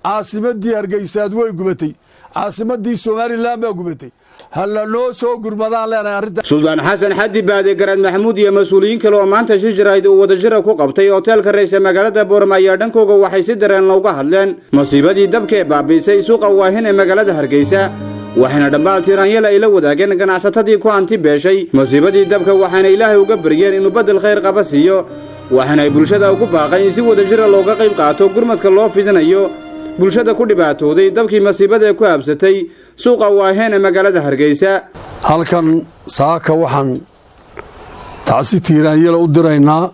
caasimadii Hargeysa way gubatay caasimadii Soomaaliland baa gubatay هلا لو سو غرمدان لنا أرد سلطان حسن حدي بعد قرن محمود يا مسؤولين كلو مانتا شجرايد ودجرا كو قبتي اوتيل كريسه مغالada Boormaya dhankooga waxay si dareen looga hadleen masiibadii dabka baabiisay suuqa waahin ee magaalada Hargeysa waxaana dhammaan Tiraanyada ay la wadaageen ganacsatadii ku anti beeshay masiibadii dabka waxaana Ilaahay uga baryeen inuu badal khayr qaba siiyo waxaana bulshada ugu baaqay si wadajira looga qayb qaato gurmadka loo fidinayo bulshada ku dhibaatooday dabkii masiibada ku habsatay suuqa waahin ee magaalada Hargeysa halkan saaka waxaan taasi Tiraanyada u diraynaa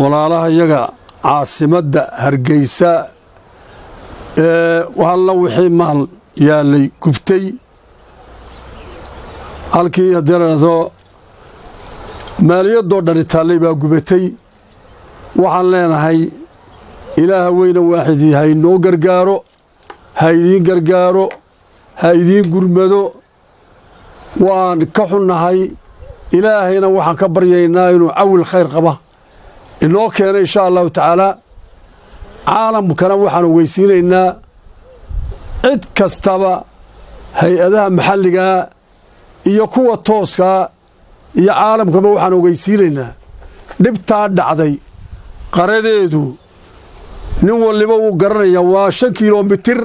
walaalaha iyaga caasimada Hargeysa walla wixii maal yaalay gubtay halkii hadeerado maaliyadoo dhanitaalay baa gubatay waxaan leenahay ilaah weyna waaxid yahay noo gargaaro haydiin gurmado waan ka xunnahay ilaahayna waxaan ka baryaynaa inuu cawil khayr qaba inoo keeno insha Allah taala caalamkana waxaan weysiinaynaa cid kastaba hay'adaha maxalliga iyo kuwa tooska iyo caalamkaba waxaan weysiinaynaa dhibta dhacday qaradeedu nin waliba uu garanaya waa 5 kiiloomitir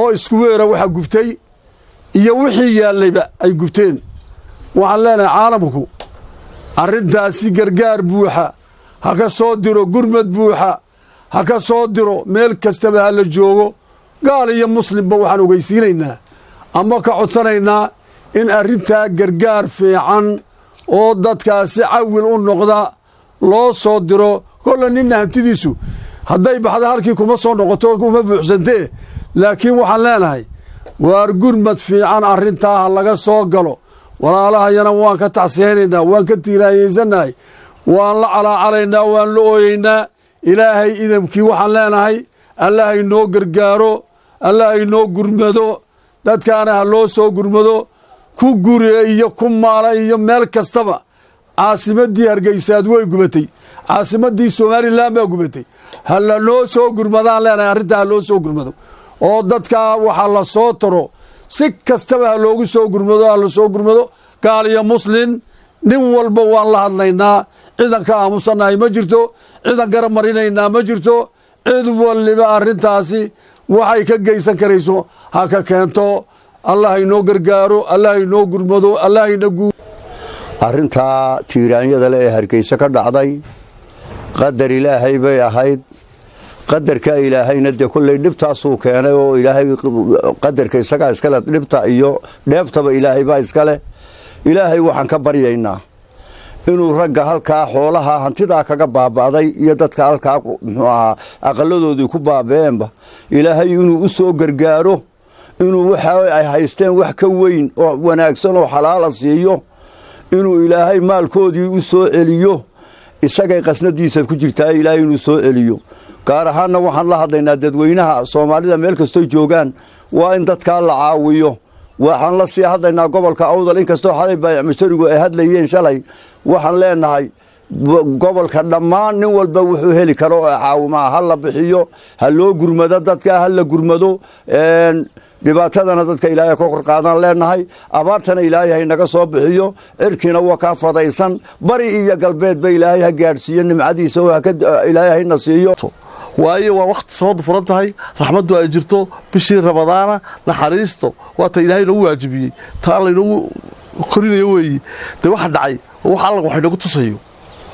oo isku weera waxa gubtay iyo wixii yaalayba ay gubteen waxaan leenahay caalamku arintaasi gargaar buuxa ha ka soo diro gurmad buuxa ha ka soo diro meel kastaba la joogo gaal iyo muslimba waxaan ogeysiinaynaa ama ka codsanaynaa in arinta gargaar fiican oo dadkaasi cawil u noqda loo soo diro kollanina hantidiisu hadday baxda halkii kuma soo noqoto kuma buuxsantee laakiin waxaan leenahay waar gurmad fiican arinta laga soo galo walaalahayana waan ka tacseenaynaa waan ka tiiraayeysanay waan la calaacalayna waan la ooyeynaa ilaahay idamkii waxaan leenahay Allah inoo gargaaro Allah inoo gurmado dadkaana ha loo soo gurmado ku guriye iyo ku maala iyo meel kastaba caasimadii Hargeysa way gubatay caasimadii Soomaaliland baa gubatay halla loo soo gurmadaan leenahay arinta loo soo gurmado oo dadka waxa la soo taro si kastaba loogu soo gurmado gaal iyo muslim nin walba waan la hadlaynaa ciidanka aamusanahay ma jirto ciidan garab marinaynaa ma jirto cid waliba arintaasi waxay ka geysan karayso ha ka keento Allah inoo gargaaro Allah inoo gurmado Allah inoo arinta Tiraanyada ee Hargeysa ka dhacday qadar Ilaahay bay ahayd qadarka Ilaahayna de kulay dhibtaas uu keenay oo Ilaahay qadarka isaga iska leh dhibta iyo dheeftaba Ilaahay baa iska leh Ilaahay waxaan ka baryaynaa inuu ragga halka xoolaha hantida kaga baabaaday iyo dadka halka aqaladoodii ku baabeenba Ilaahay inuu u soo gargaaro inuu waxa ay haysteen wax ka weyn oo wanaagsan oo xalaal siiyo inuu Ilaahay maalkoodii u soo celiyo isagay qasnadiisa ku jirtaa Ilaahay inuu soo celiyo gaar ahaan waxaan la hadlaynaa dadweynaha Soomaalida meel kasto joogan waa in dadka la caawiyo waxaan la sii hadlaynaa gobolka Awdal in kasto xalay baa mashruucu ay hadlayeen shalay waxaan leenahay gobolka dhammaan nin walba wuxuu heli karo caawima hal la bixiyo hal loo gurmado dadka hal la gurmado dhibaatadana dadka Ilaahay ka qaadan leenahay abaartana Ilaahay naga soo bixiyo cirkiina waa ka fadaysan bari iyo galbeed ba Ilaahay ha gaarsiiyo nimcadiisa oo Ilaahay nasiiyo waayo waa waqti soo furantahay raxmadu ay jirto bishii Ramadaana naxariisto waata Ilaahay lagu waajibiyay taa la inuu korinayo weey de waxa dhacay waxa waxay nagu tusayo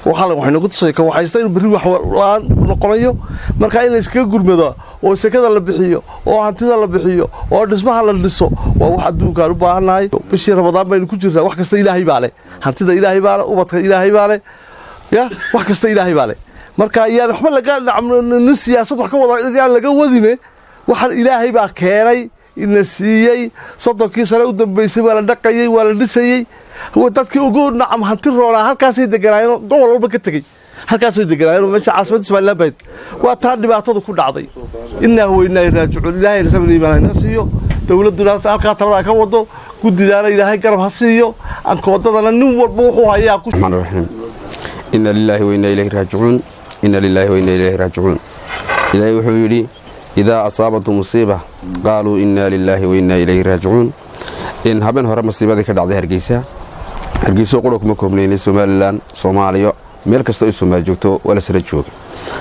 waxay nagu tusay ka waxaysta in bari wax laan noqonayo marka in la iska gurmado oo sekada la bixiyo oo hantida la bixiyo oo dhismaha la dhiso waa wax adduunka u baahanahay bishii Ramadaan baynu ku jirnaa wax kasta Ilaahay baa leh hantida Ilaahay baa leh ubadka Ilaahay baa leh ya wax kasta Ilaahay baa leh marka ayaan waxba laga dhacmin siyaasad wax ka wada laga wadine waxaan Ilaahay baa keenay in siiyay sodonkii sano u dambeysay waa la dhaqayay waa la dhisayay dadkii ugu nacam hanti roona halkaas ay deganayeen gobol walba ka tagay halkaas ay deganayeen meesha caasimada Soomaaliland bayd waa taa dhibaatada ku dhacday innahu wa inna ilayhi raaji'uun Ilaahay sabri baan siiyo dawladuna halka talada ka wado gudidaana Ilaahay garab ha siiyo aan koodadana nin walba wuxuu hayaa ku inna lillahi wa inna ilayhi raaji'uun inna lillahi wa inna ilayhi raaji'uun Ilaahay wuxuu yiri إذا أصابتهم مصيبة قالوا إنا لله وإنا إليه راجعون إن هبن هرب مصيبة ذيك دعدها هرجيسة قولك مكمل لين سومالان سوماليا ملك استوي سومال جوتو ولا سرجوك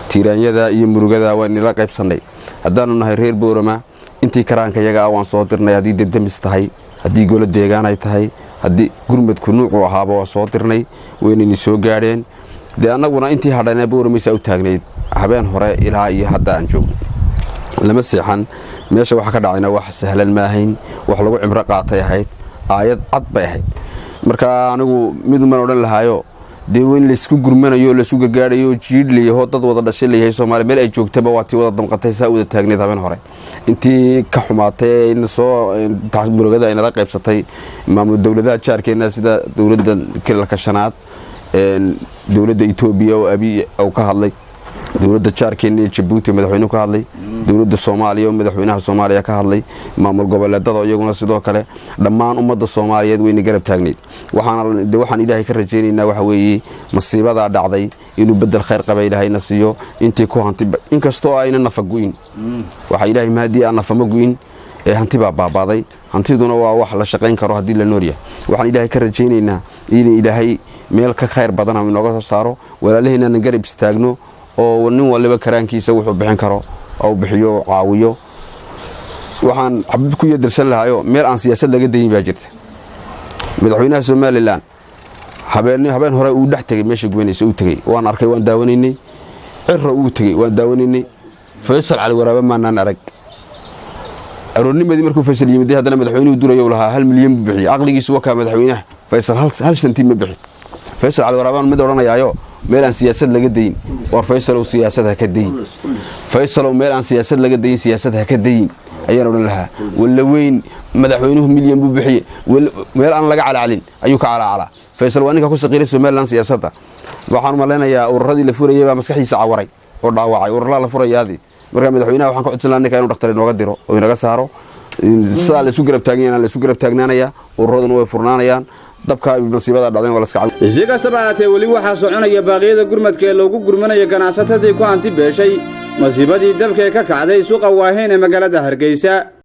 تيران يدا يمرق ذا وإن لا قيب صنّي هدان النهر بورما أنتي كرانك يجا أوان صوترنا يدي دم استهي هدي يقول الدجاجة يتهي هدي قرمة كنوع وهابا وصوترني وين نسوق قارين ده أنا قلنا أنتي هذا بورما يسوي تاجني هبن هراء إلهي هذا أنجو لما سيحن ماشي واحد كده عنا واحد سهل الماهين وحلو عمرق قاطع هيد آيات عطبة هيد مركا أنا ميد من أورن لهايو ديوين لسكو قرمنا يو لسكو قاريو جيد لي هو تضوض الشيء اللي هي سومالي مل أيجوك تبواتي وضد مقطع ساود التاجني ثمن هراء أنتي كحماتين صو تعبير كده إن رقيب سطحي ما من الدولة ذات شارك الناس ده دولة كل الكشنات دولة إثيوبيا وأبي أو كهالي دولة تشاركيني جيبوتي مدحوينه كهالي دولة الصومالية ومدحوينها الصومالية كهالي مامور قبل الدضاء يقولون صدق كله لما أمد الصومالية دوين جرب تجنيد وحنا إلهي كرجيني إنه وحوي مصيبة ذا دعدي إنه بدل خير قبيل هاي نسيو أنتي كوهن تب إنك استوى إن نفقوين وح إلهي ما دي أنا فمقوين هنتي بعضي هنتي دون وحلا شقين كروه دي للنورية وحنا إلهي كرجيني إنه إلهي ميلك خير بدنا من نقص صاروا ولا له إن نجرب استجنو oo nin waliba karaankiisa wuxuu bixin karo oo bixiyo caawiyo waxaan xabad ku yeedirsan lahayo meel aan siyaasad laga deeyay baa jirta madaxweynaha Soomaaliland habeen hore uu dhax tagay meesha gumeynaysa uu tagay waan arkay waan daawanaynay cirra uu tagay waan daawanaynay Faysal Cali Waraabe maanaan arag aroonimadii markuu Faysal yimid hadana madaxweynuhu durayo lahaa 1 milyan bixi aqligiisu waa ka madaxweynaha Faysal hal senti ma bixi Faysal Cali Waraabe mid oranayaayo ميلان سياسة لقدين وفيصل وسياستها كدين فيصل وميلان سياسة لقدين سياستها كدين أينا ولا لها ولا وين مدحوينهم مليون ببحي ميلان لقى على علين أيوك على فيصل وأنك أخو سقير اسمه ميلان سياستها وحنا ملنا يا الردي اللي يبقى مسكحي ساعة ورا وعي ورا لفوري هذه مركب مدحوينها وحنا قلت لنا كانوا نختارين وقدروا وينقى سهروا سال سوقرب تاجنا لا سوقرب تاجنا يا والردن وفرنانا يا dabka nasiibada dhacday wala iska caaw isiga sabaatay wali waxa soconaya baaqyada gurmadka ee loogu gurmanaya ganacsatada ku hanti beeshay masiibadii dabka ka kacday suuqa Waaheen ee magaalada Hargeysa